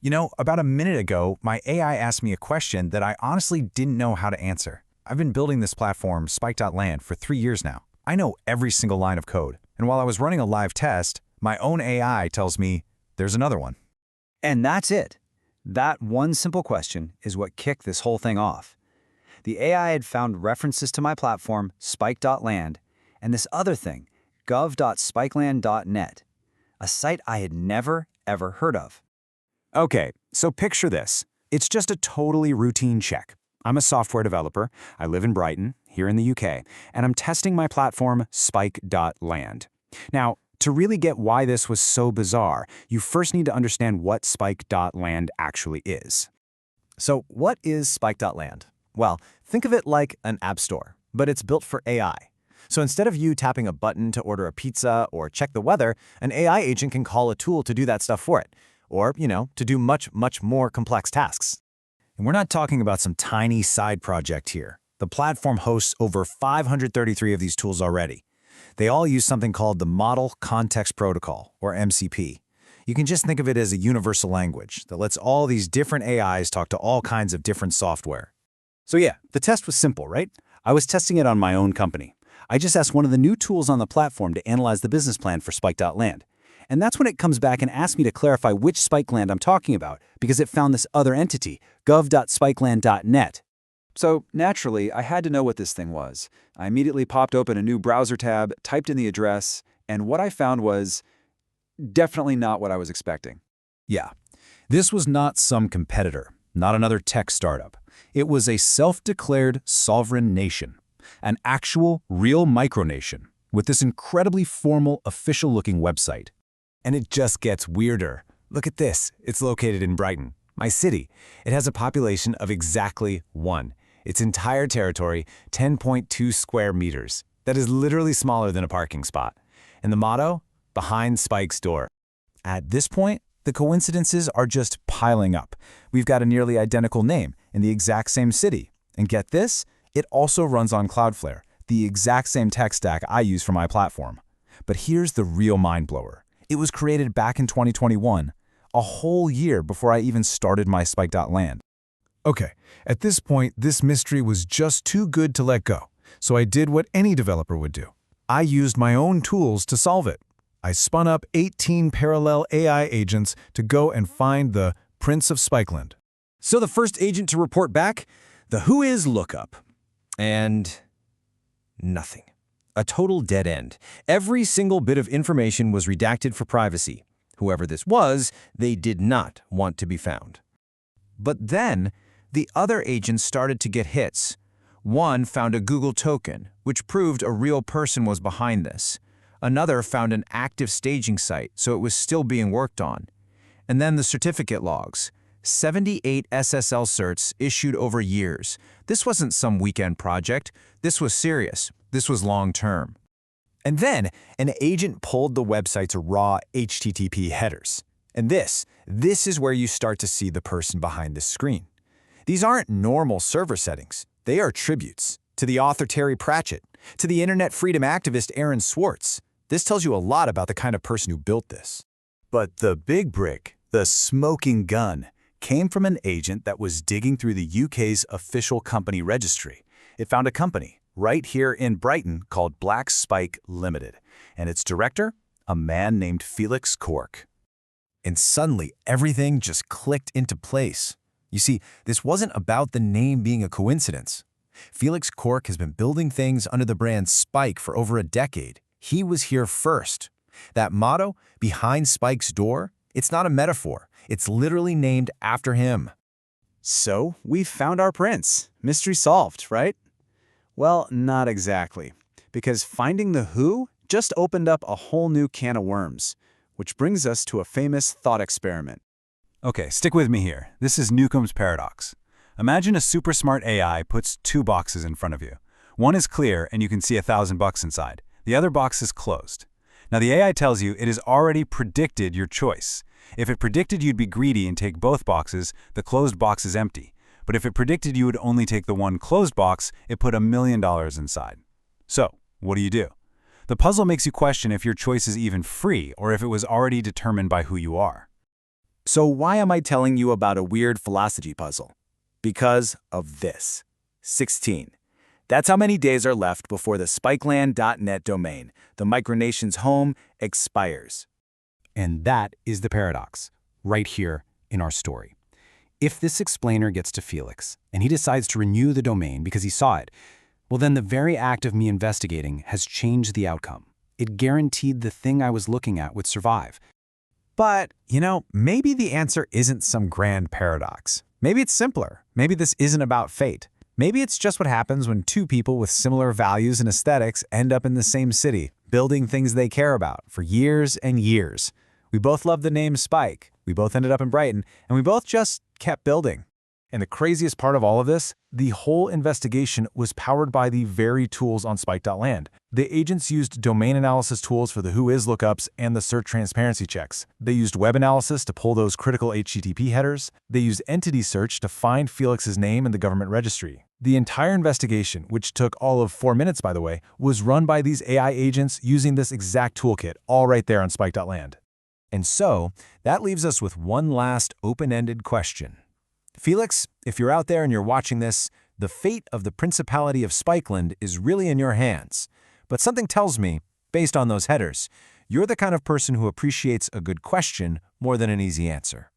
About a minute ago, my AI asked me a question that I honestly didn't know how to answer. I've been building this platform, Spike.land, for 3 years now. I know every single line of code. And while I was running a live test, my own AI tells me, there's another one. And that's it. That one simple question is what kicked this whole thing off. The AI had found references to my platform, Spike.land, and this other thing, gov.spikeland.net, a site I had never, ever heard of. Okay, so picture this. It's just a totally routine check. I'm a software developer. I live in Brighton, here in the UK, and I'm testing my platform, Spike.land. Now, to really get why this was so bizarre, you first need to understand what Spike.land actually is. So what is Spike.land? Well, think of it like an app store, but it's built for AI. So instead of you tapping a button to order a pizza or check the weather, an AI agent can call a tool to do that stuff for it. Or, to do much, much more complex tasks. And we're not talking about some tiny side project here. The platform hosts over 533 of these tools already. They all use something called the Model Context Protocol, or MCP. You can just think of it as a universal language that lets all these different AIs talk to all kinds of different software. So yeah, the test was simple, right? I was testing it on my own company. I just asked one of the new tools on the platform to analyze the business plan for Spike.land. And that's when it comes back and asks me to clarify which Spikeland I'm talking about, because it found this other entity, gov.spikeland.net. So naturally, I had to know what this thing was. I immediately popped open a new browser tab, typed in the address, and what I found was definitely not what I was expecting. Yeah, this was not some competitor, not another tech startup. It was a self-declared sovereign nation, an actual, real micronation, with this incredibly formal, official-looking website. And it just gets weirder. Look at this. It's located in Brighton, my city. It has a population of exactly 1. Its entire territory, 10.2 square meters. That is literally smaller than a parking spot. And the motto? Behind Spike's door. At this point, the coincidences are just piling up. We've got a nearly identical name in the exact same city. And get this? It also runs on Cloudflare, the exact same tech stack I use for my platform. But here's the real mind-blower. It was created back in 2021, a whole year before I even started my Spike.land. Okay, at this point, this mystery was just too good to let go, so I did what any developer would do. I used my own tools to solve it. I spun up 18 parallel AI agents to go and find the Prince of Spikeland. So the first agent to report back, the who is lookup. And nothing. A total dead end. Every single bit of information was redacted for privacy. Whoever this was, they did not want to be found. But then, the other agents started to get hits. One found a Google token, which proved a real person was behind this. Another found an active staging site, so it was still being worked on. And then the certificate logs. 78 SSL certs issued over years. This wasn't some weekend project. This was serious. This was long-term. And then, an agent pulled the website's raw HTTP headers. And this is where you start to see the person behind the screen. These aren't normal server settings. They are tributes to the author Terry Pratchett, to the internet freedom activist Aaron Swartz. This tells you a lot about the kind of person who built this. But the big brick, the smoking gun, came from an agent that was digging through the UK's official company registry. It found a company right here in Brighton called Black Spike Limited, and its director, a man named Felix Cork. And suddenly, everything just clicked into place. You see, this wasn't about the name being a coincidence. Felix Cork has been building things under the brand Spike for over a decade. He was here first. That motto, behind Spike's door, it's not a metaphor. It's literally named after him. So, we found our prince. Mystery solved, right? Well, not exactly. Because finding the who just opened up a whole new can of worms. Which brings us to a famous thought experiment. Okay, stick with me here. This is Newcomb's paradox. Imagine a super smart AI puts 2 boxes in front of you. One is clear and you can see $1,000 inside. The other box is closed. Now the AI tells you it has already predicted your choice. If it predicted you'd be greedy and take both boxes, the closed box is empty. But if it predicted you would only take the one closed box, it put $1 million inside. So, what do? The puzzle makes you question if your choice is even free or if it was already determined by who you are. So why am I telling you about a weird philosophy puzzle? Because of this. 16. That's how many days are left before the spikeland.net domain, the micronation's home, expires. And that is the paradox, right here in our story. If this explainer gets to Felix, and he decides to renew the domain because he saw it, well then the very act of me investigating has changed the outcome. It guaranteed the thing I was looking at would survive. But, maybe the answer isn't some grand paradox. Maybe it's simpler. Maybe this isn't about fate. Maybe it's just what happens when two people with similar values and aesthetics end up in the same city, building things they care about for years and years. We both love the name Spike. We both ended up in Brighton, and we both just kept building. And the craziest part of all of this, the whole investigation was powered by the very tools on Spike.land. The agents used domain analysis tools for the whois lookups and the search transparency checks. They used web analysis to pull those critical HTTP headers. They used entity search to find Felix's name in the government registry. The entire investigation, which took all of 4 minutes by the way, was run by these AI agents using this exact toolkit, all right there on Spike.land. And so, that leaves us with one last open-ended question. Felix, if you're out there and you're watching this, the fate of the Principality of Spikeland is really in your hands. But something tells me, based on those headers, you're the kind of person who appreciates a good question more than an easy answer.